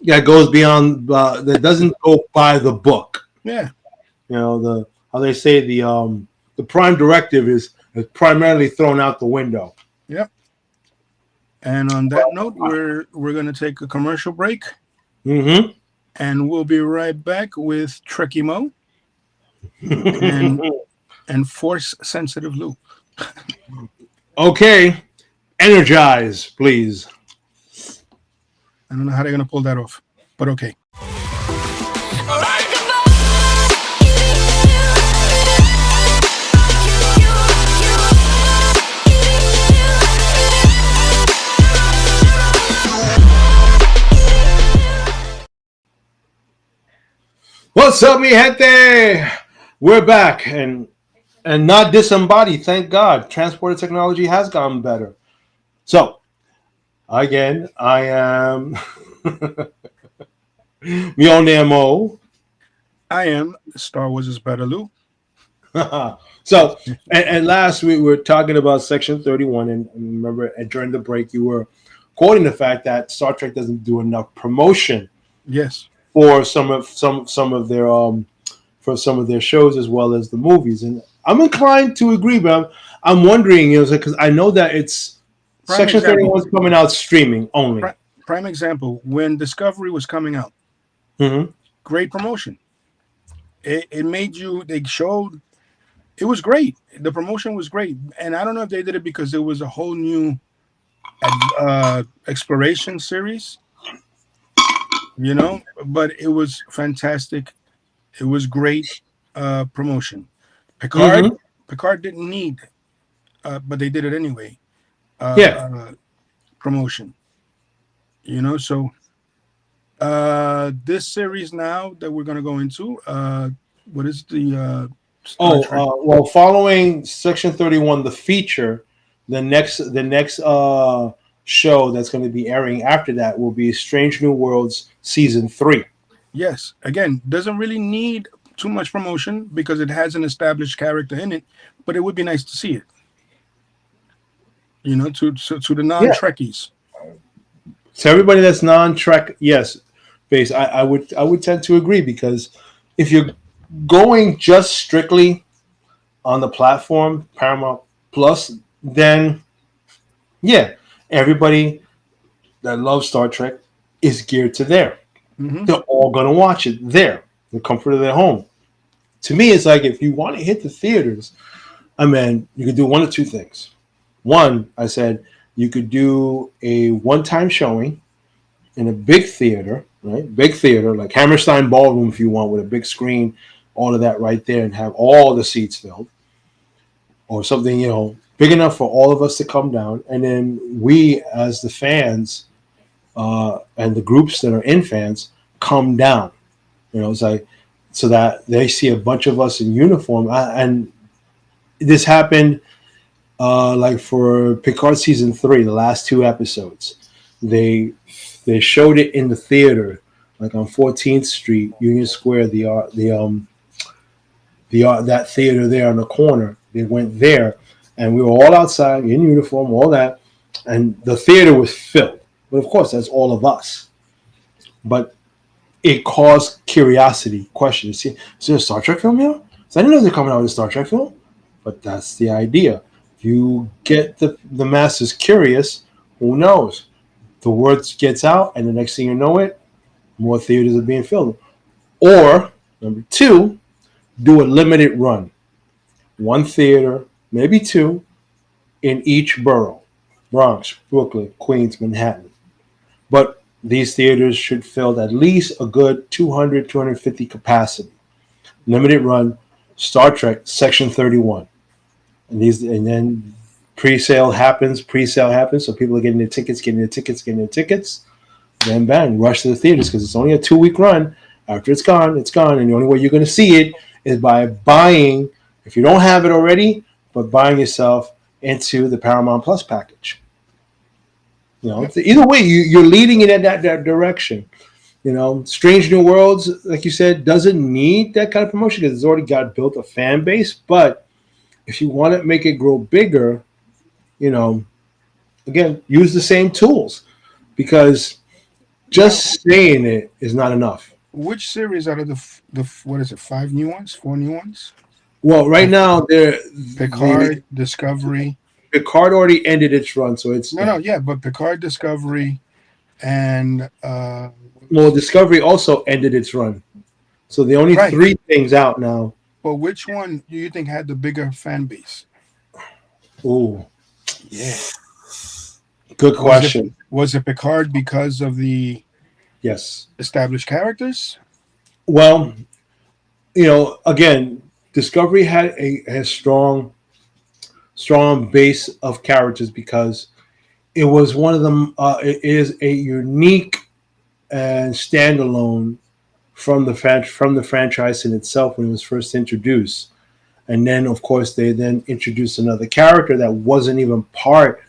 That goes beyond. That doesn't go by the book. Yeah. How they say the prime directive is primarily thrown out the window. Yep. And on that note, we're going to take a commercial break, Mm-hmm. and we'll be right back with Trekkie Mo and Force Sensitive Lou. Okay, energize, please. I don't know how they're going to pull that off, but okay. What's up, mi gente? We're back, and not disembodied. Thank God, transporter technology has gotten better. So, again, I am Mionemo. I am Star Wars is better, Lou. So, and last week we were talking about Section 31, and remember, during the break, you were quoting the fact that Star Trek doesn't do enough promotion. Yes. For some of their for some of their shows as well as the movies, and I'm inclined to agree, but I'm wondering, because I know that it's Section 31 is coming out streaming only. Prime example, when Discovery was coming out, great promotion. It made you. They showed it was great. The promotion was great, and I don't know if they did it because there was a whole new exploration series. But it was fantastic. It was great promotion. Picard didn't need, but they did it anyway. Promotion. So this series now that we're going to go into, what is the well, following Section 31, the feature, the next show that's going to be airing after that will be Strange New Worlds Season 3. Yes. Again, doesn't really need too much promotion because it has an established character in it, but it would be nice to see it. To the non-Trekkies. So everybody that's non-Trek, yes, base. I would tend to agree, because if you're going just strictly on the platform Paramount Plus, then everybody that loves Star Trek is geared to there. They're all going to watch it there, the comfort of their home. To me, it's like, if you want to hit the theaters, you could do one of two things. One, I said, you could do a one-time showing in a big theater, right? Big theater, like Hammerstein Ballroom, if you want, with a big screen, all of that right there, and have all the seats filled. Or something, big enough for all of us to come down. And then we, as the fans, and the groups that are in fans, come down. It's like, so that they see a bunch of us in uniform. And this happened, like for Picard Season 3, the last 2 episodes. They showed it in the theater, like on 14th Street, Union Square, that theater there on the corner. They went there, and we were all outside in uniform, all that, and the theater was filled. But of course, that's all of us. But it caused curiosity, questions. Is there a Star Trek film here? So I didn't know they're coming out with a Star Trek film. But that's the idea. If you get the masses curious, who knows? The word gets out, and the next thing you know it, more theaters are being filled. Or, number 2, do a limited run. 1 theater, maybe 2, in each borough. Bronx, Brooklyn, Queens, Manhattan. But these theaters should fill at least a good 200, 250 capacity. Limited run, Star Trek, Section 31. And then pre-sale happens, so people are getting their tickets. Then bang, rush to the theaters, because it's only a 2-week run. After it's gone, and the only way you're going to see it is by buying, if you don't have it already, but buying yourself into the Paramount Plus package. Either way, you're leading it in that direction. Strange New Worlds, like you said, doesn't need that kind of promotion because it's already got built a fan base. But if you want to make it grow bigger, again, use the same tools, because just saying it is not enough. Which series out of the what is it? 4 new ones? Well, right now they're Picard, Discovery. Picard already ended its run, so it's no, yeah, but Picard, Discovery, and well, Discovery also ended its run. So the only right. 3 things out now. But which one do you think had the bigger fan base? Ooh, Yeah. good question. Was it Picard because of the Yes. established characters? Well, again, Discovery had a strong base of characters because it was one of them. It is a unique and standalone from the franchise in itself when it was first introduced, and then of course they then introduced another character that wasn't even part,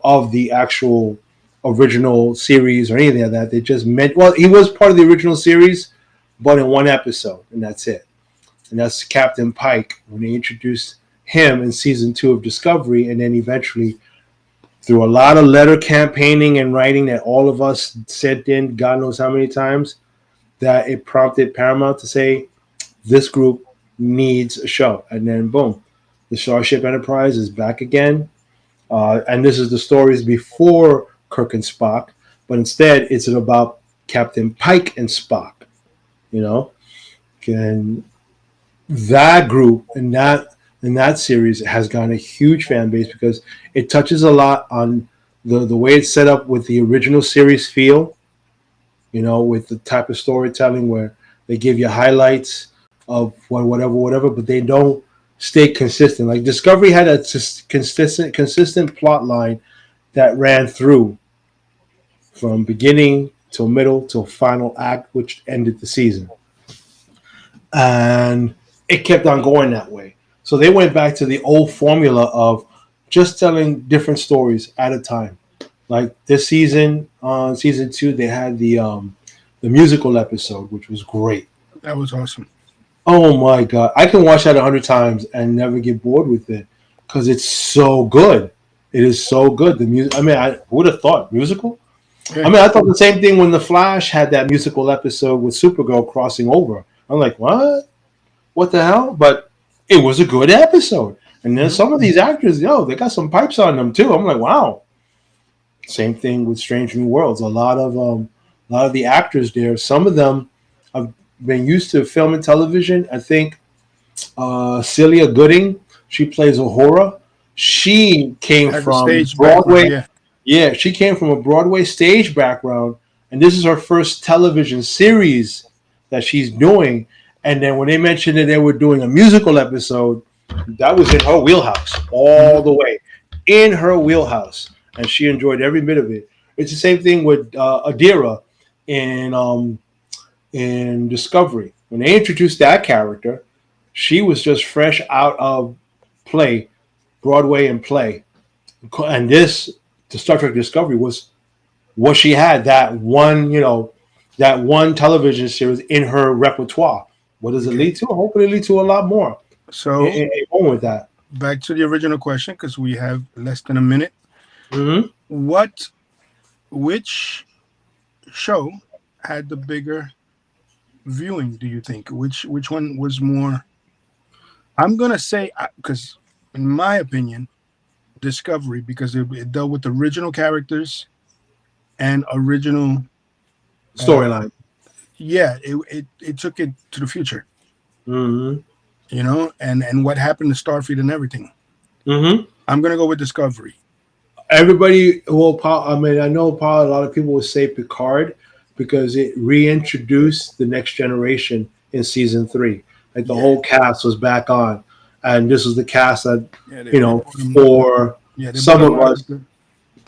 of the actual original series or anything like that. They just meant he was part of the original series, but in one episode, and that's it. And that's Captain Pike when they introduced him in season 2 of Discovery, and then eventually through a lot of letter campaigning and writing that all of us sent in, God knows how many times, that it prompted Paramount to say, this group needs a show. And then, boom, the Starship Enterprise is back again. And this is the stories before Kirk and Spock, but instead it's about Captain Pike and Spock, And that group and that series has gotten a huge fan base because it touches a lot on the way it's set up with the original series feel, with the type of storytelling where they give you highlights of whatever, but they don't stay consistent. Like Discovery had a consistent plot line that ran through from beginning till middle till final act, which ended the season. And it kept on going that way. So they went back to the old formula of just telling different stories at a time. Like this season, on season 2, they had the musical episode, which was great. That was awesome. Oh my God. I can watch that 100 times and never get bored with it because it's so good. It is so good. The music, I would have thought musical. Yeah. I thought the same thing when The Flash had that musical episode with Supergirl crossing over. I'm like, what? What the hell? But it was a good episode. And then some of these actors, they got some pipes on them too. I'm like, wow. Same thing with Strange New Worlds. A lot of the actors there, some of them have been used to film and television. I think Celia Gooding, she plays Uhura. She came from Broadway. Yeah, she came from a Broadway stage background, and this is her first television series that she's doing. And then when they mentioned that they were doing a musical episode, that was in her wheelhouse all the way, in her wheelhouse, and she enjoyed every bit of it. It's the same thing with Adira in Discovery. When they introduced that character, she was just fresh out of Broadway and play. And the Star Trek Discovery was what she had, that one television series in her repertoire. What does it lead to? Hopefully it leads to a lot more. So with that. Back to the original question, because we have less than a minute. Mm-hmm. Which show had the bigger viewing, do you think? Which one was more? I'm gonna say, because in my opinion, Discovery, because it dealt with original characters and original storyline. It took it to the future. Mm-hmm. And what happened to Starfleet and everything. Mm-hmm. I'm gonna go with Discovery. Everybody, I know probably a lot of people would say Picard because it reintroduced the next generation in season 3. Like the whole cast was back on, and this was the cast that for some of us,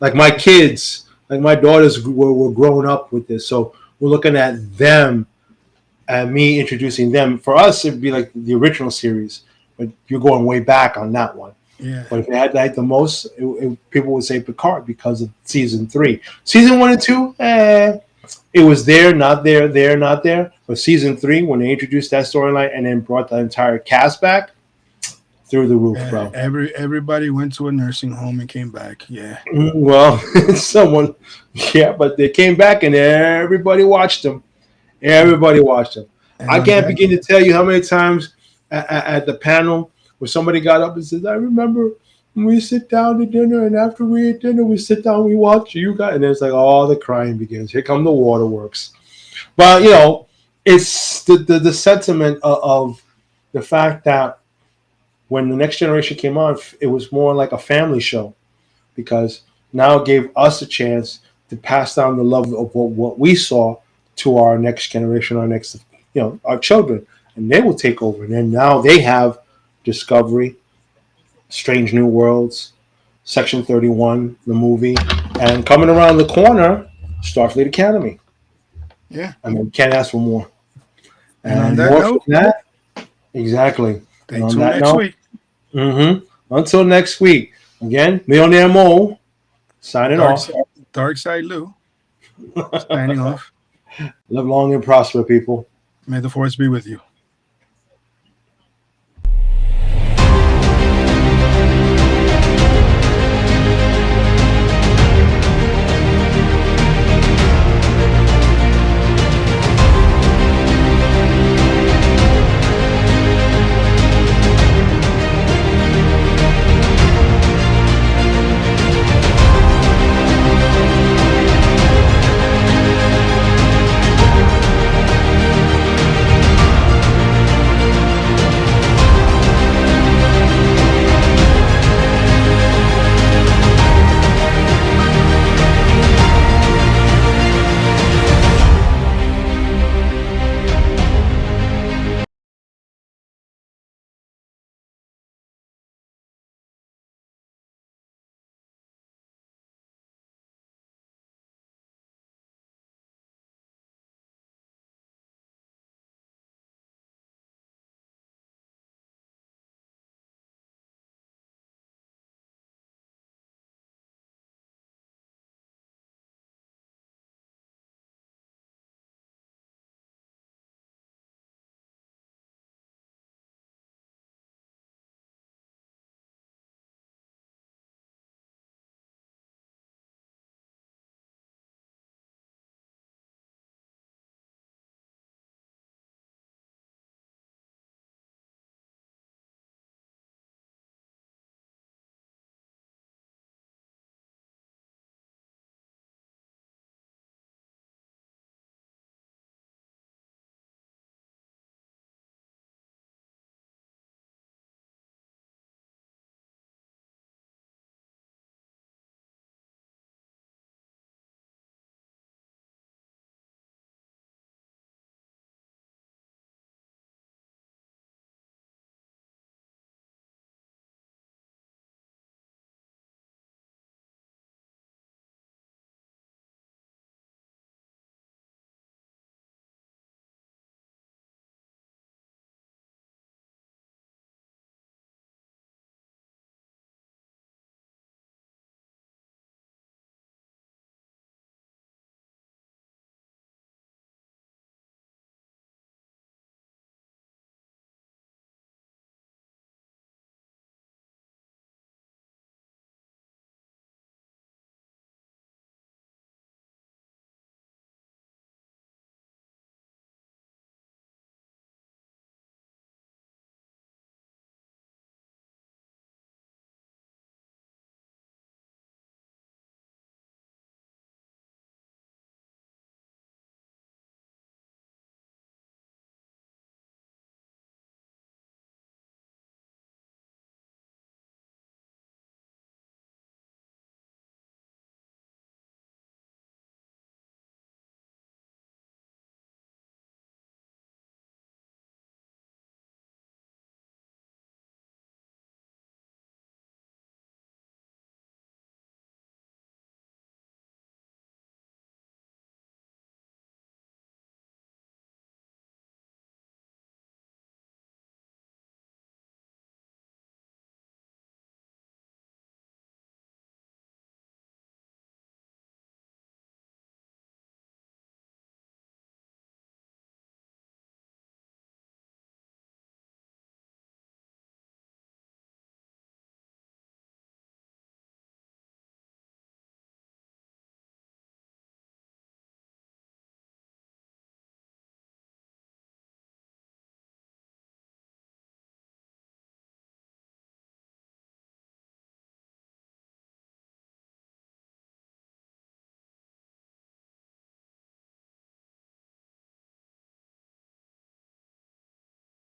like my kids, like my daughters were growing up with this, so we're looking at them and me introducing them. For us, it'd be like the original series, but you're going way back on that one. Yeah. But if it had like the most, people would say Picard because of season 3. Season 1 and 2, it was there, not there, not there. But season 3, when they introduced that storyline and then brought the entire cast back, through the roof, bro. Everybody went to a nursing home and came back. Yeah. Well, but they came back and everybody watched them. Everybody watched them. And I can't begin to tell you how many times at the panel where somebody got up and said, I remember we sit down to dinner, and after we eat dinner, we sit down, we watch you guys, and it's like all the crying begins. Here come the waterworks. But it's the sentiment of the fact that when the Next Generation came on, it was more like a family show, because now it gave us a chance to pass down the love of what we saw to our next generation, our children, and they will take over. And then now they have Discovery, Strange New Worlds, Section 31, the movie, and coming around the corner, Starfleet Academy. Yeah. I mean, can't ask for more. And on that note, exactly. Stay tuned next week. Until next week. Again, Millionaire Mo, signing off. Dark Side Lou, signing off. Live long and prosper, people. May the force be with you.